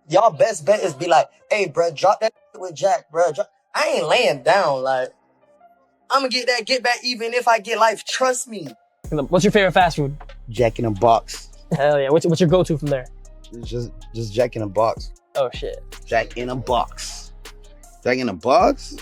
Y'all best bet is be like, hey, bro, drop that with Jack, bro. I ain't laying down. Like, I'm gonna get that get back even if I get life. Trust me. What's your favorite fast food? Jack in a Box. Hell yeah. What's your go-to from there? Just Jack in a Box. Oh shit. Jack in a Box. Jack in a Box?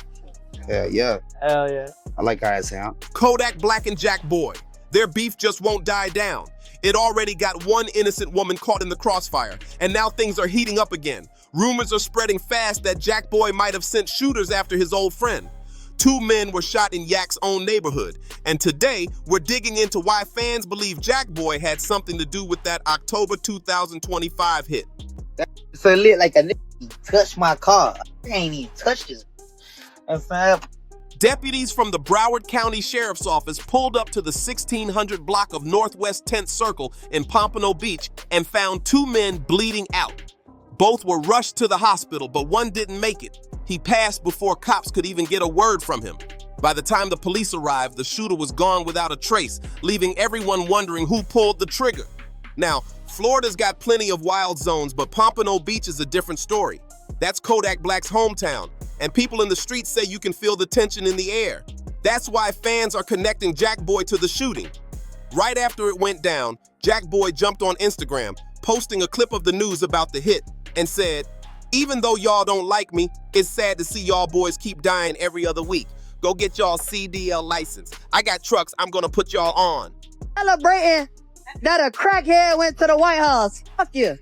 Yeah. Hell yeah. I like how it sound. Kodak Black and Jack Boy. Their beef just won't die down. It already got one innocent woman caught in the crossfire, and now things are heating up again. Rumors are spreading fast that Jack Boy might have sent shooters after his old friend. 2 men were shot in Yak's own neighborhood, and today we're digging into why fans believe Jack Boy had something to do with that October 2025 hit. So lit like a nigga touched my car. I ain't even touched this. Deputies from the Broward County Sheriff's Office pulled up to the 1600 block of Northwest 10th Circle in Pompono Beach and found 2 men bleeding out. Both were rushed to the hospital, but one didn't make it. He passed before cops could even get a word from him. By the time the police arrived, the shooter was gone without a trace, leaving everyone wondering who pulled the trigger. Now, Florida's got plenty of wild zones, but Pompono Beach is a different story. That's Kodak Black's hometown, and people in the streets say you can feel the tension in the air. That's why fans are connecting Jack Boy to the shooting. Right after it went down, Jack Boy jumped on Instagram, posting a clip of the news about the hit, and said, "Even though y'all don't like me, it's sad to see y'all boys keep dying every other week. Go get y'all CDL license. I got trucks I'm gonna put y'all on." Celebrating that a crackhead went to the White House. Fuck you.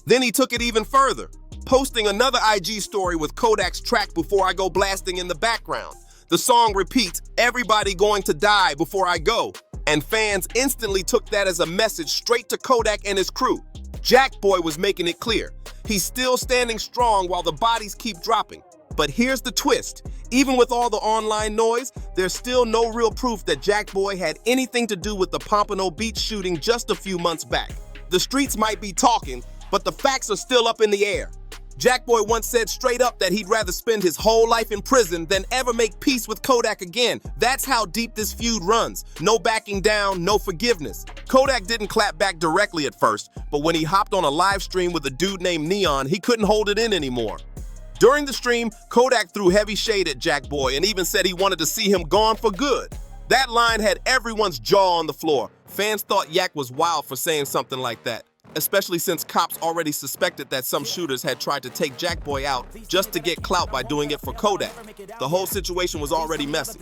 Then he took it even further, posting another IG story with Kodak's track Before I Go blasting in the background. The song repeats, "Everybody going to die before I go." And fans instantly took that as a message straight to Kodak and his crew. Jack Boy was making it clear. He's still standing strong while the bodies keep dropping. But here's the twist. Even with all the online noise, there's still no real proof that Jack Boy had anything to do with the Pompono Beach shooting just a few months back. The streets might be talking, but the facts are still up in the air. Jack Boy once said straight up that he'd rather spend his whole life in prison than ever make peace with Kodak again. That's how deep this feud runs. No backing down, no forgiveness. Kodak didn't clap back directly at first, but when he hopped on a live stream with a dude named Neon, he couldn't hold it in anymore. During the stream, Kodak threw heavy shade at Jack Boy and even said he wanted to see him gone for good. That line had everyone's jaw on the floor. Fans thought Yak was wild for saying something like that, especially since cops already suspected that some shooters had tried to take Jack Boy out just to get clout by doing it for Kodak. The whole situation was already messy.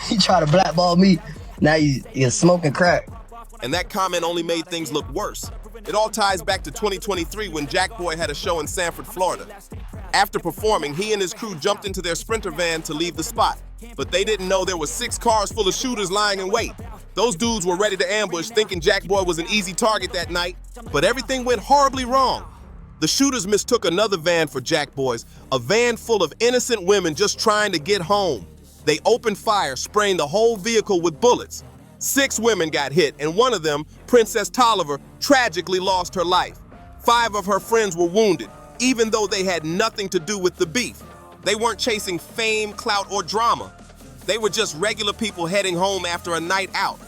He tried to blackball me. Now you're smoking crack. And that comment only made things look worse. It all ties back to 2023 when Jack Boy had a show in Sanford, Florida. After performing, he and his crew jumped into their Sprinter van to leave the spot. But they didn't know there were 6 cars full of shooters lying in wait. Those dudes were ready to ambush, thinking Jack Boy was an easy target that night. But everything went horribly wrong. The shooters mistook another van for Jack Boy's, a van full of innocent women just trying to get home. They opened fire, spraying the whole vehicle with bullets. 6 women got hit, and one of them, Princess Tolliver, tragically lost her life. 5 of her friends were wounded, even though they had nothing to do with the beef. They weren't chasing fame, clout, or drama. They were just regular people heading home after a night out.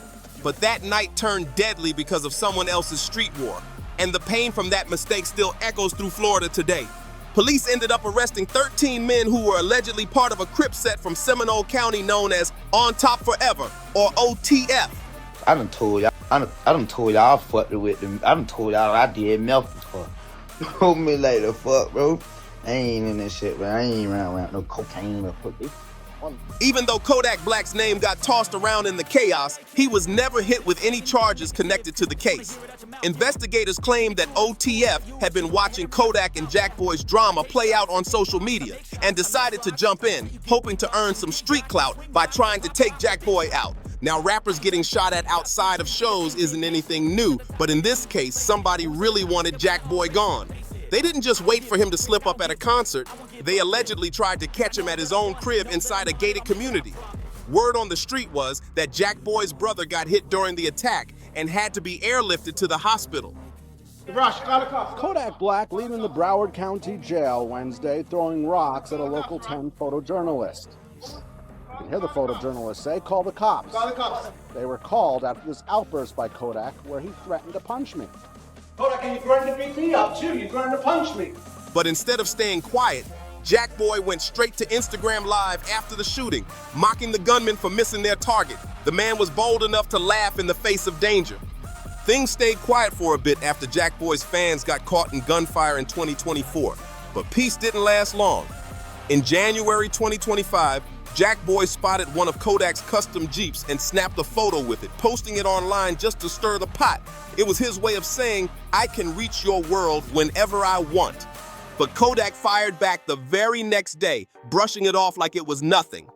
But that night turned deadly because of someone else's street war. And the pain from that mistake still echoes through Florida today. Police ended up arresting 13 men who were allegedly part of a Crip set from Seminole County known as On Top Forever, or OTF. I done told y'all I fucked with them. I done told y'all I did meth before. Hold me like the fuck, bro. I ain't in this shit, bro. I ain't around no cocaine or fuck. Even though Kodak Black's name got tossed around in the chaos, he was never hit with any charges connected to the case. Investigators claimed that OTF had been watching Kodak and Jack Boy's drama play out on social media and decided to jump in, hoping to earn some street clout by trying to take Jack Boy out. Now, rappers getting shot at outside of shows isn't anything new, but in this case, somebody really wanted Jack Boy gone. They didn't just wait for him to slip up at a concert. They allegedly tried to catch him at his own crib inside a gated community. Word on the street was that Jack Boy's brother got hit during the attack and had to be airlifted to the hospital. Kodak Black leaving the Broward County Jail Wednesday, throwing rocks at a local 10 photojournalist. You can hear the photojournalist say, "Call the cops." Call the cops. They were called after this outburst by Kodak where he threatened to punch me. Kodak, and you threatened to beat me up too. You threatened to punch me. But instead of staying quiet, Jack Boy went straight to Instagram Live after the shooting, mocking the gunman for missing their target. The man was bold enough to laugh in the face of danger. Things stayed quiet for a bit after Jack Boy's fans got caught in gunfire in 2024, but peace didn't last long. In January 2025, Jack Boy spotted one of Kodak's custom Jeeps and snapped a photo with it, posting it online just to stir the pot. It was his way of saying, "I can reach your world whenever I want." But Kodak fired back the very next day, brushing it off like it was nothing.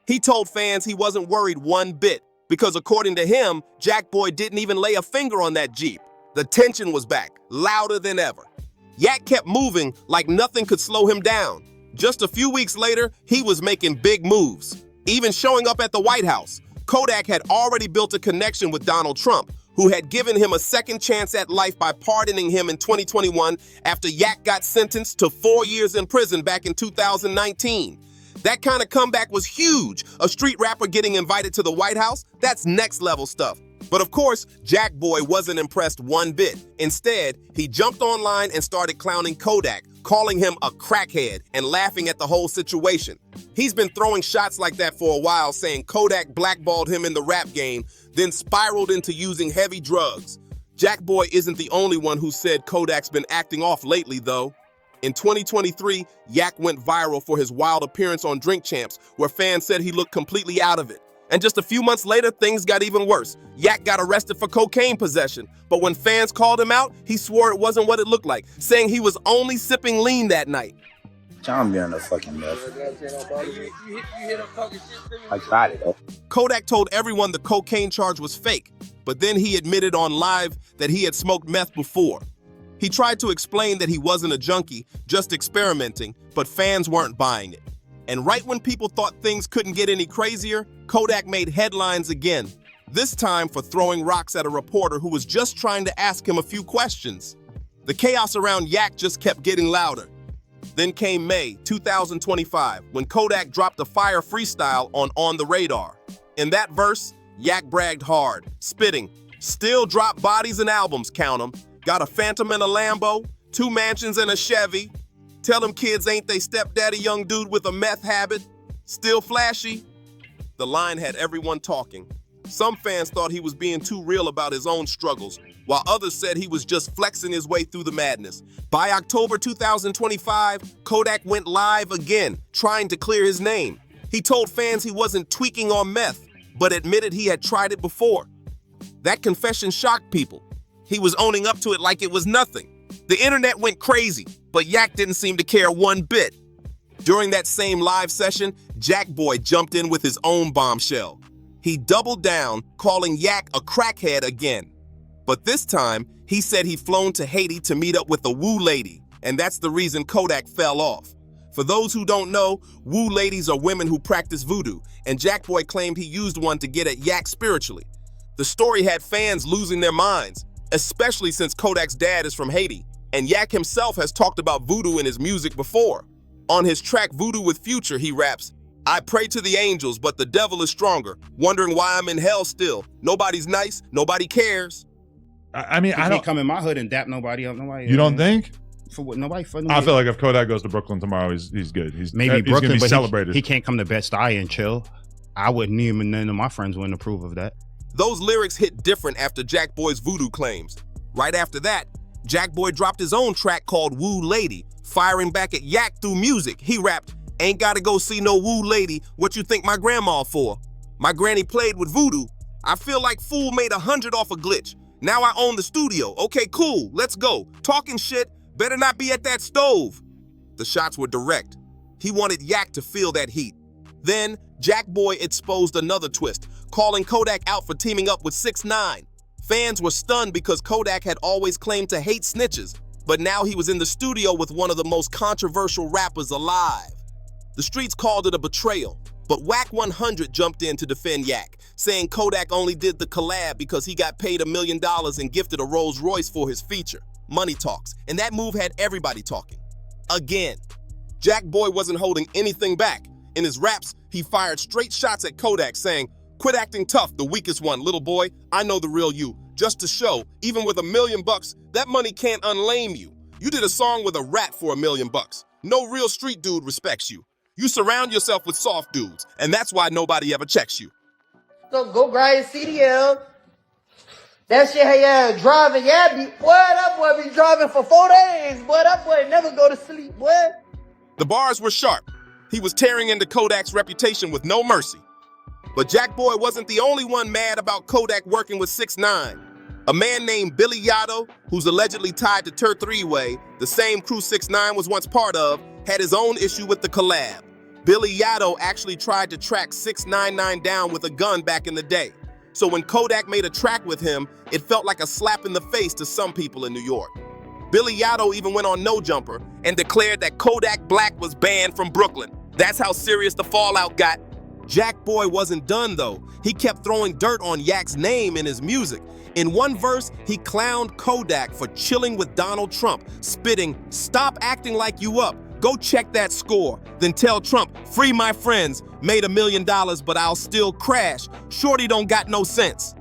He told fans he wasn't worried one bit, because according to him, Jack Boy didn't even lay a finger on that Jeep. The tension was back, louder than ever. Yak kept moving like nothing could slow him down. Just a few weeks later, he was making big moves, even showing up at the White House. Kodak had already built a connection with Donald Trump, who had given him a second chance at life by pardoning him in 2021 after Yak got sentenced to 4 years in prison back in 2019. That kind of comeback was huge. A street rapper getting invited to the White House, that's next level stuff. But of course, Jack Boy wasn't impressed one bit. Instead, he jumped online and started clowning Kodak, calling him a crackhead and laughing at the whole situation. He's been throwing shots like that for a while, saying Kodak blackballed him in the rap game, then spiraled into using heavy drugs. Jack Boy isn't the only one who said Kodak's been acting off lately, though. In 2023, Yak went viral for his wild appearance on Drink Champs, where fans said he looked completely out of it. And just a few months later, things got even worse. Yak got arrested for cocaine possession, but when fans called him out, he swore it wasn't what it looked like, saying he was only sipping lean that night. John be on the fucking meth. I tried it, though. Kodak told everyone the cocaine charge was fake, but then he admitted on live that he had smoked meth before. He tried to explain that he wasn't a junkie, just experimenting, but fans weren't buying it. And right when people thought things couldn't get any crazier, Kodak made headlines again, this time for throwing rocks at a reporter who was just trying to ask him a few questions. The chaos around Yak just kept getting louder. Then came May 2025, when Kodak dropped a fire freestyle on the Radar. In that verse, Yak bragged hard, spitting, "Still drop bodies and albums, count 'em. Got a Phantom and a Lambo, 2 mansions and a Chevy. Tell them kids ain't they stepdaddy young dude with a meth habit. Still flashy." The line had everyone talking. Some fans thought he was being too real about his own struggles, while others said he was just flexing his way through the madness. By October 2025, Kodak went live again, trying to clear his name. He told fans he wasn't tweaking on meth, but admitted he had tried it before. That confession shocked people. He was owning up to it like it was nothing. The internet went crazy, but Yak didn't seem to care one bit. During that same live session, Jack Boy jumped in with his own bombshell. He doubled down, calling Yak a crackhead again. But this time, he said he'd flown to Haiti to meet up with a woo lady, and that's the reason Kodak fell off. For those who don't know, woo ladies are women who practice voodoo, and Jack Boy claimed he used one to get at Yak spiritually. The story had fans losing their minds, especially since Kodak's dad is from Haiti, and Yak himself has talked about voodoo in his music before. On his track Voodoo with Future, he raps, "I pray to the angels, but the devil is stronger. Wondering why I'm in hell still. Nobody's nice, nobody cares." I mean, I I don't don't. come in my hood and dap nobody up. Nobody. You don't think? For what? Nobody. For I feel like if Kodak goes to Brooklyn tomorrow, he's good. maybe he's Brooklyn, gonna be but celebrated. he can't come to Bed-Stuy and chill. I wouldn't even. None of my friends wouldn't approve of that. Those lyrics hit different after Jack Boy's voodoo claims. Right after that, Jack Boy dropped his own track called Woo Lady, firing back at Yak through music. He rapped, "Ain't gotta go see no woo lady, what you think my grandma for? My granny played with voodoo. I feel like Fool made 100 off a glitch. Now I own the studio. Okay, cool, let's go. Talking shit, better not be at that stove." The shots were direct. He wanted Yak to feel that heat. Then, Jack Boy exposed another twist, calling Kodak out for teaming up with 6ix9ine. Fans were stunned because Kodak had always claimed to hate snitches, but now he was in the studio with one of the most controversial rappers alive. The streets called it a betrayal, but Wack 100 jumped in to defend Yak, saying Kodak only did the collab because he got paid $1 million and gifted a Rolls Royce for his feature. Money talks, and that move had everybody talking. Again, Jack Boy wasn't holding anything back. In his raps, he fired straight shots at Kodak, saying, "Quit acting tough, the weakest one, little boy. I know the real you. Just to show, even with $1 million, that money can't unlame you. You did a song with a rat for $1 million. No real street dude respects you. You surround yourself with soft dudes, and that's why nobody ever checks you. So go grind CDL. That shit, hey, yeah, driving, yeah, boy, that boy be driving for 4 days, boy, that boy never go to sleep, boy. The bars were sharp. He was tearing into Kodak's reputation with no mercy. But Jack Boy wasn't the only one mad about Kodak working with 6ix9ine. A man named Billy Yotto, who's allegedly tied to Tur 3-Way, the same crew 6ix9ine was once part of, had his own issue with the collab. Billy Yotto actually tried to track 6ix9ine down with a gun back in the day. So when Kodak made a track with him, it felt like a slap in the face to some people in New York. Billy Yotto even went on No Jumper and declared that Kodak Black was banned from Brooklyn. That's how serious the fallout got. Jack Boy wasn't done though. He kept throwing dirt on Yak's name in his music. In one verse, he clowned Kodak for chilling with Donald Trump, spitting, "Stop acting like you up. Go check that score. Then tell Trump, free my friends, made $1 million, but I'll still crash. Shorty don't got no sense."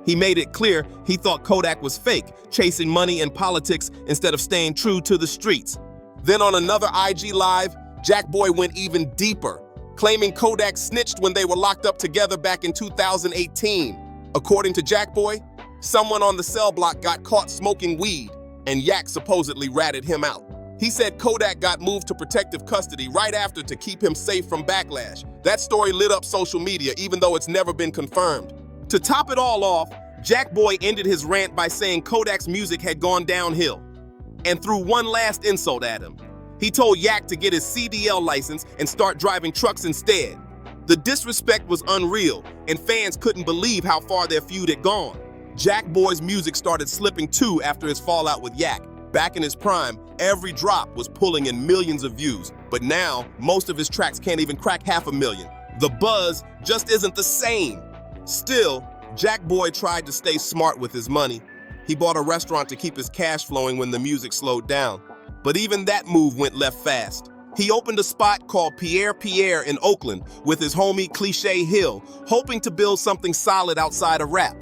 He made it clear he thought Kodak was fake, chasing money and politics instead of staying true to the streets. Then on another IG Live, Jack Boy went even deeper, claiming Kodak snitched when they were locked up together back in 2018. According to Jack Boy, someone on the cell block got caught smoking weed, and Yak supposedly ratted him out. He said Kodak got moved to protective custody right after to keep him safe from backlash. That story lit up social media, even though it's never been confirmed. To top it all off, Jack Boy ended his rant by saying Kodak's music had gone downhill, and threw one last insult at him. He told Yak to get his CDL license and start driving trucks instead. The disrespect was unreal, and fans couldn't believe how far their feud had gone. Jack Boy's music started slipping too after his fallout with Yak. Back in his prime, every drop was pulling in millions of views, but now most of his tracks can't even crack 500,000. The buzz just isn't the same. Still, Jack Boy tried to stay smart with his money. He bought a restaurant to keep his cash flowing when the music slowed down. But even that move went left fast. He opened a spot called Pierre Pierre in Oakland with his homie Cliché Hill, hoping to build something solid outside of rap.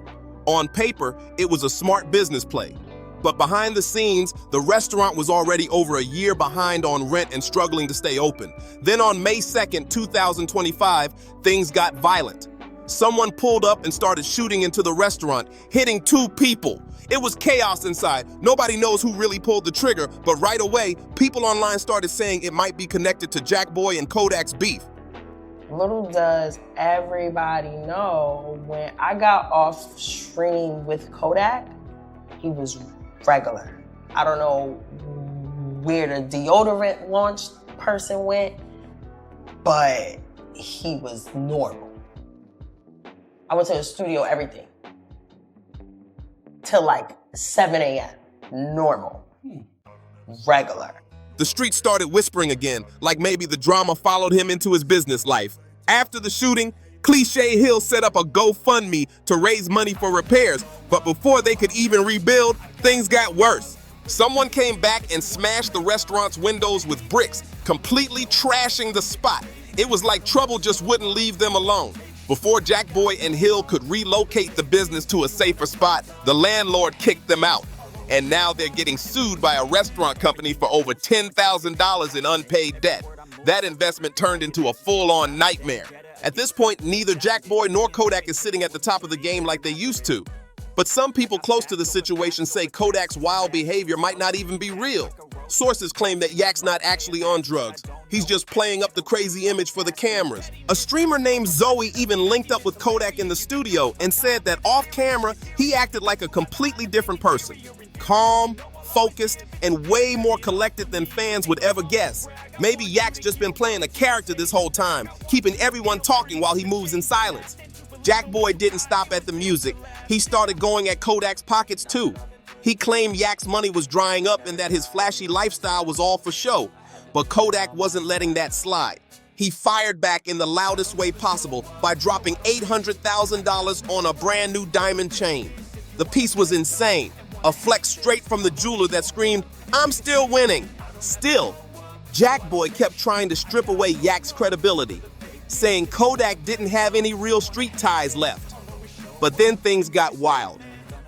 On paper, it was a smart business play. But behind the scenes, the restaurant was already over a year behind on rent and struggling to stay open. Then on May 2nd, 2025, things got violent. Someone pulled up and started shooting into the restaurant, hitting 2 people. It was chaos inside. Nobody knows who really pulled the trigger, but right away, people online started saying it might be connected to Jack Boy and Kodak's beef. Little does everybody know, when I got off stream with Kodak, he was regular. I don't know where the deodorant launch person went, but he was normal. I went to the studio, everything, till like 7 a.m. Normal, regular. The streets started whispering again, like maybe the drama followed him into his business life. After the shooting, Cliché Hill set up a GoFundMe to raise money for repairs, but before they could even rebuild, things got worse. Someone came back and smashed the restaurant's windows with bricks, completely trashing the spot. It was like trouble just wouldn't leave them alone. Before Jack Boy and Hill could relocate the business to a safer spot, the landlord kicked them out. And now they're getting sued by a restaurant company for over $10,000 in unpaid debt. That investment turned into a full-on nightmare. At this point, neither Jack Boy nor Kodak is sitting at the top of the game like they used to. But some people close to the situation say Kodak's wild behavior might not even be real. Sources claim that Yak's not actually on drugs. He's just playing up the crazy image for the cameras. A streamer named Zoe even linked up with Kodak in the studio and said that off camera, he acted like a completely different person. Calm, focused, and way more collected than fans would ever guess. Maybe Yak's just been playing a character this whole time, keeping everyone talking while he moves in silence. Jack Boy didn't stop at the music. He started going at Kodak's pockets too. He claimed Yak's money was drying up and that his flashy lifestyle was all for show. But Kodak wasn't letting that slide. He fired back in the loudest way possible by dropping $800,000 on a brand new diamond chain. The piece was insane, a flex straight from the jeweler that screamed, "I'm still winning." Still, Jack Boy kept trying to strip away Yak's credibility, saying Kodak didn't have any real street ties left. But then things got wild.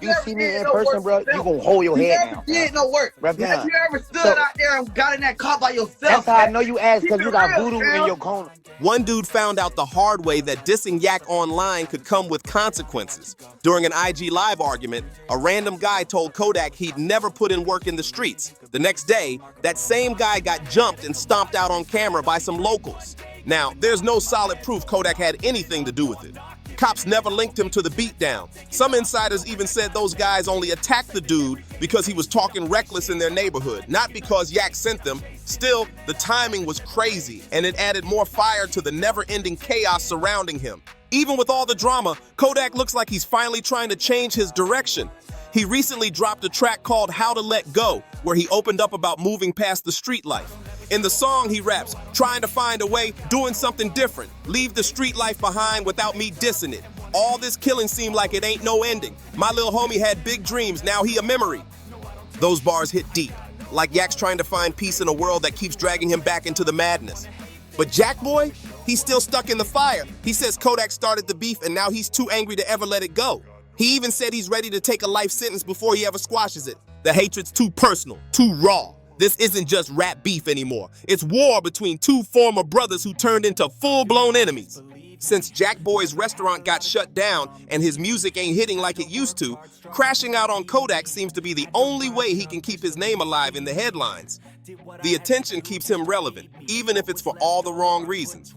you see me in person, bro, you gonna hold your head down. You did no work. Rap down. Have you ever stood out there and got in that car by yourself? That's how I know you asked, because Keep you it got real, voodoo fam. in your corner. One dude found out the hard way that dissing Yak online could come with consequences. During an IG Live argument, a random guy told Kodak he'd never put in work in the streets. The next day, that same guy got jumped and stomped out on camera by some locals. Now, there's no solid proof Kodak had anything to do with it. Cops never linked him to the beatdown. Some insiders even said those guys only attacked the dude because he was talking reckless in their neighborhood, not because Yak sent them. Still, the timing was crazy, and it added more fire to the never-ending chaos surrounding him. Even with all the drama, Kodak looks like he's finally trying to change his direction. He recently dropped a track called How to Let Go, where he opened up about moving past the street life. In the song, he raps, trying to find a way, doing something different, leave the street life behind without me dissing it. All this killing seemed like it ain't no ending. My little homie had big dreams, now he a memory. Those bars hit deep, like Yak's trying to find peace in a world that keeps dragging him back into the madness. But Jack Boy, he's still stuck in the fire. He says Kodak started the beef and now he's too angry to ever let it go. He even said he's ready to take a life sentence before he ever squashes it. The hatred's too personal, too raw. This isn't just rap beef anymore. It's war between two former brothers who turned into full-blown enemies. Since Jack Boy's restaurant got shut down and his music ain't hitting like it used to, crashing out on Kodak seems to be the only way he can keep his name alive in the headlines. The attention keeps him relevant, even if it's for all the wrong reasons.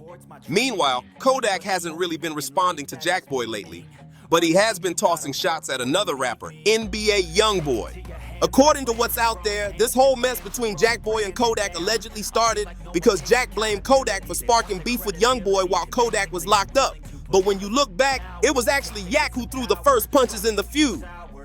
Meanwhile, Kodak hasn't really been responding to Jack Boy lately, but he has been tossing shots at another rapper, NBA Youngboy. According to what's out there, this whole mess between Jack Boy and Kodak allegedly started because Jack blamed Kodak for sparking beef with Youngboy while Kodak was locked up. But when you look back, it was actually Yak who threw the first punches in the feud.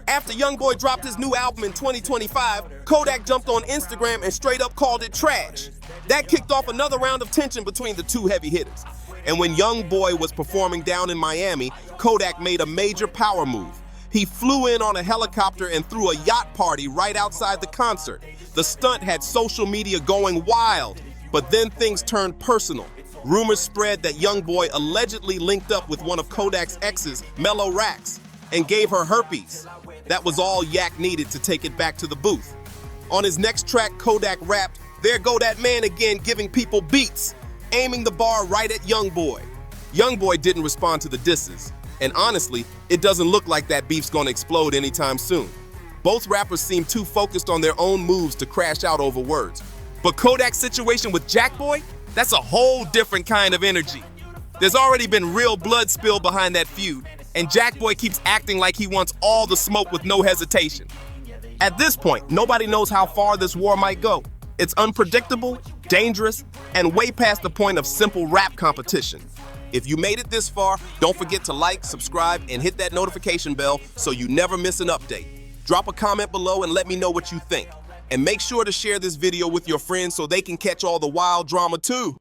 After Youngboy dropped his new album in 2025, Kodak jumped on Instagram and straight up called it trash. That kicked off another round of tension between the two heavy hitters. And when Youngboy was performing down in Miami, Kodak made a major power move. He flew in on a helicopter and threw a yacht party right outside the concert. The stunt had social media going wild, but then things turned personal. Rumors spread that Youngboy allegedly linked up with one of Kodak's exes, Mellow Rax, and gave her herpes. That was all Yak needed to take it back to the booth. On his next track, Kodak rapped, "There go that man again giving people beats," aiming the bar right at Youngboy. Youngboy didn't respond to the disses. And honestly, it doesn't look like that beef's gonna explode anytime soon. Both rappers seem too focused on their own moves to crash out over words. But Kodak's situation with Jack Boy, that's a whole different kind of energy. There's already been real blood spilled behind that feud, and Jack Boy keeps acting like he wants all the smoke with no hesitation. At this point, nobody knows how far this war might go. It's unpredictable, dangerous, and way past the point of simple rap competition. If you made it this far, don't forget to like, subscribe, and hit that notification bell so you never miss an update. Drop a comment below and let me know what you think. And make sure to share this video with your friends so they can catch all the wild drama too.